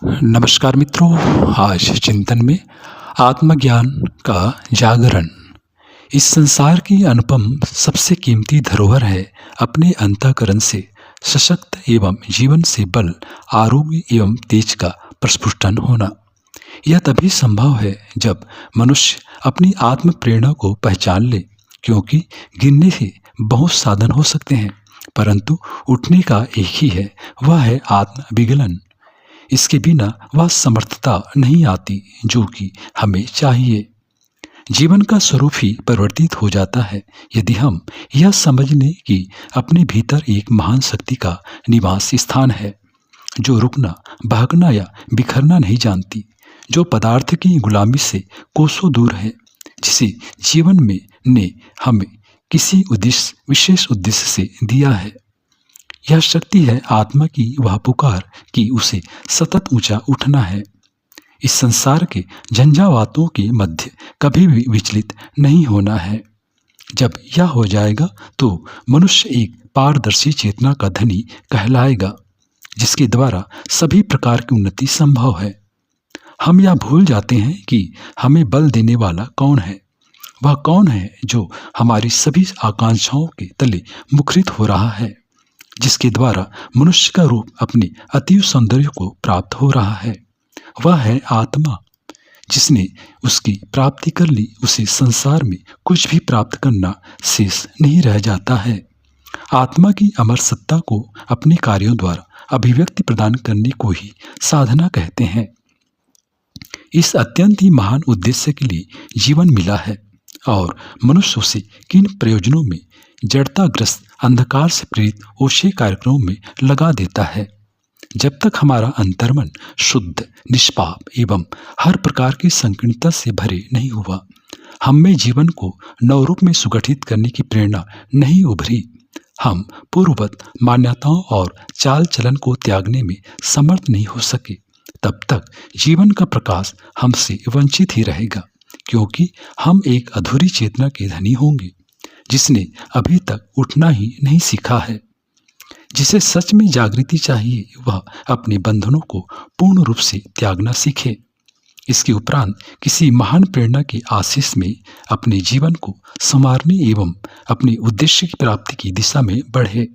नमस्कार मित्रों। आज चिंतन में आत्मज्ञान का जागरण। इस संसार की अनुपम सबसे कीमती धरोहर है अपने अंतःकरण से सशक्त एवं जीवन से बल, आरोग्य एवं तेज का प्रस्फुटन होना। यह तभी संभव है जब मनुष्य अपनी आत्म प्रेरणा को पहचान ले, क्योंकि गिनने से बहुत साधन हो सकते हैं परंतु उठने का एक ही है, वह है आत्म विगलन। इसके बिना वह समर्थता नहीं आती जो कि हमें चाहिए। जीवन का स्वरूप ही परिवर्तित हो जाता है यदि हम यह समझ लें कि अपने भीतर एक महान शक्ति का निवास स्थान है, जो रुकना, भागना या बिखरना नहीं जानती, जो पदार्थ की गुलामी से कोसों दूर है, जिसे जीवन में ने हमें किसी उद्देश्य, विशेष उद्देश्य से दिया है। यह शक्ति है आत्मा की वह पुकार कि उसे सतत ऊंचा उठना है। इस संसार के झंझावातों के मध्य कभी भी विचलित नहीं होना है। जब यह हो जाएगा तो मनुष्य एक पारदर्शी चेतना का धनी कहलाएगा, जिसके द्वारा सभी प्रकार की उन्नति संभव है। हम यह भूल जाते हैं कि हमें बल देने वाला कौन है। वह कौन है जो हमारी सभी आकांक्षाओं के तले मुखरित हो रहा है, जिसके द्वारा मनुष्य का रूप अपने अतीव सौंदर्य को प्राप्त हो रहा है। वह है आत्मा। जिसने उसकी प्राप्ति कर ली, उसे संसार में कुछ भी प्राप्त करना शेष नहीं रह जाता है। आत्मा की अमर सत्ता को अपने कार्यों द्वारा अभिव्यक्ति प्रदान करने को ही साधना कहते हैं। इस अत्यंत ही महान उद्देश्य के लिए जीवन मिला है और मनुष्य उसे किन प्रयोजनों में जड़ताग्रस्त अंधकार से प्रेरित ओछे कार्यक्रमों में लगा देता है। जब तक हमारा अंतर्मन शुद्ध, निष्पाप एवं हर प्रकार की संकीर्णता से भरे नहीं हुआ, हम में जीवन को नवरूप में सुगठित करने की प्रेरणा नहीं उभरी, हम पूर्ववत मान्यताओं और चाल चलन को त्यागने में समर्थ नहीं हो सके, तब तक जीवन का प्रकाश हमसे वंचित ही रहेगा, क्योंकि हम एक अधूरी चेतना के धनी होंगे, जिसने अभी तक उठना ही नहीं सीखा है। जिसे सच में जागृति चाहिए, वह अपने बंधनों को पूर्ण रूप से त्यागना सीखे। इसके उपरांत किसी महान प्रेरणा के आशीष में अपने जीवन को संवारने एवं अपने उद्देश्य की प्राप्ति की दिशा में बढ़े।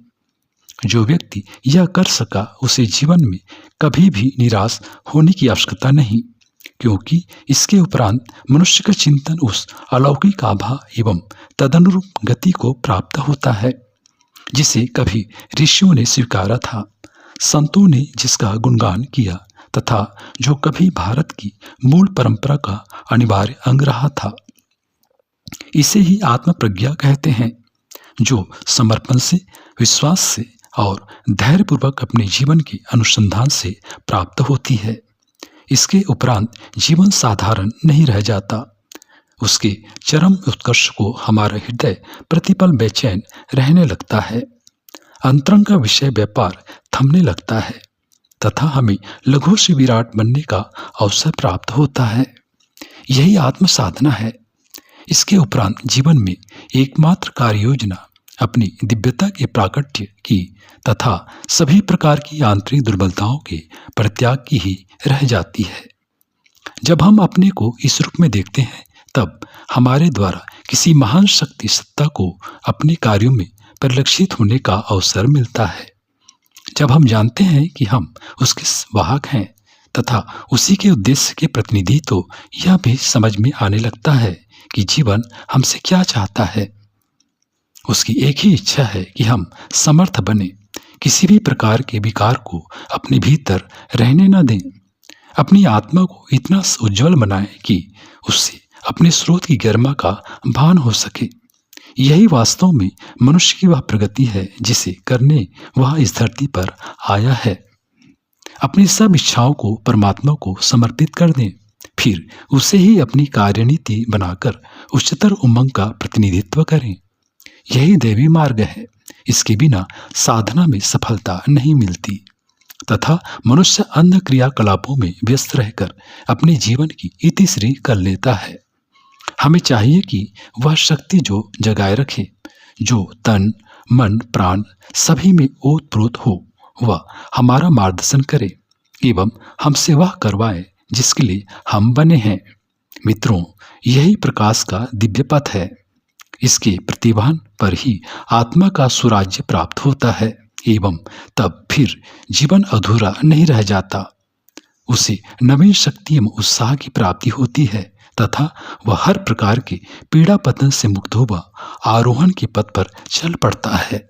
जो व्यक्ति यह कर सका, उसे जीवन में कभी भी निराश होने की आवश्यकता नहीं, क्योंकि इसके उपरांत मनुष्य का चिंतन उस अलौकिक आभा एवं तदनुरूप गति को प्राप्त होता है, जिसे कभी ऋषियों ने स्वीकारा था, संतों ने जिसका गुणगान किया तथा जो कभी भारत की मूल परंपरा का अनिवार्य अंग रहा था। इसे ही आत्म प्रज्ञा कहते हैं, जो समर्पण से, विश्वास से और धैर्यपूर्वक अपने जीवन के अनुसंधान से प्राप्त होती है। इसके उपरांत जीवन साधारण नहीं रह जाता। उसके चरम उत्कर्ष को हमारा हृदय प्रतिपल बेचैन रहने लगता है। अंतरंग का विषय व्यापार थमने लगता है तथा हमें लघु से विराट बनने का अवसर प्राप्त होता है। यही आत्म साधना है। इसके उपरांत जीवन में एकमात्र कार्य योजना अपनी दिव्यता के प्राकट्य की तथा सभी प्रकार की आंतरिक दुर्बलताओं के परित्याग की ही रह जाती है। जब हम अपने को इस रूप में देखते हैं, तब हमारे द्वारा किसी महान शक्ति सत्ता को अपने कार्यों में परिलक्षित होने का अवसर मिलता है। जब हम जानते हैं कि हम उसके वाहक हैं तथा उसी के उद्देश्य के प्रतिनिधि, तो यह भी समझ में आने लगता है कि जीवन हमसे क्या चाहता है। उसकी एक ही इच्छा है कि हम समर्थ बने, किसी भी प्रकार के विकार को अपने भीतर रहने न दें, अपनी आत्मा को इतना उज्जवल बनाएं कि उससे अपने स्रोत की गरिमा का भान हो सके। यही वास्तव में मनुष्य की वह प्रगति है जिसे करने वह इस धरती पर आया है। अपनी सब इच्छाओं को परमात्मा को समर्पित कर दें, फिर उसे ही अपनी कार्यनीति बनाकर उच्चतर उमंग का प्रतिनिधित्व करें। यही दैवी मार्ग है। इसके बिना साधना में सफलता नहीं मिलती तथा मनुष्य अन्य क्रियाकलापों में व्यस्त रहकर अपने जीवन की इतिश्री कर लेता है। हमें चाहिए कि वह शक्ति जो जगाए रखे, जो तन, मन, प्राण सभी में ओतप्रोत हो, वह हमारा मार्गदर्शन करे। एवं हमसे वह करवाए जिसके लिए हम बने हैं। मित्रों, यही प्रकाश का दिव्य पथ है। इसके प्रतिभान पर ही आत्मा का सुराज्य प्राप्त होता है एवं तब फिर जीवन अधूरा नहीं रह जाता। उसे नवीन शक्ति एवं उत्साह की प्राप्ति होती है तथा वह हर प्रकार के पीड़ा पतन से मुक्त होकर आरोहण के पथ पर चल पड़ता है।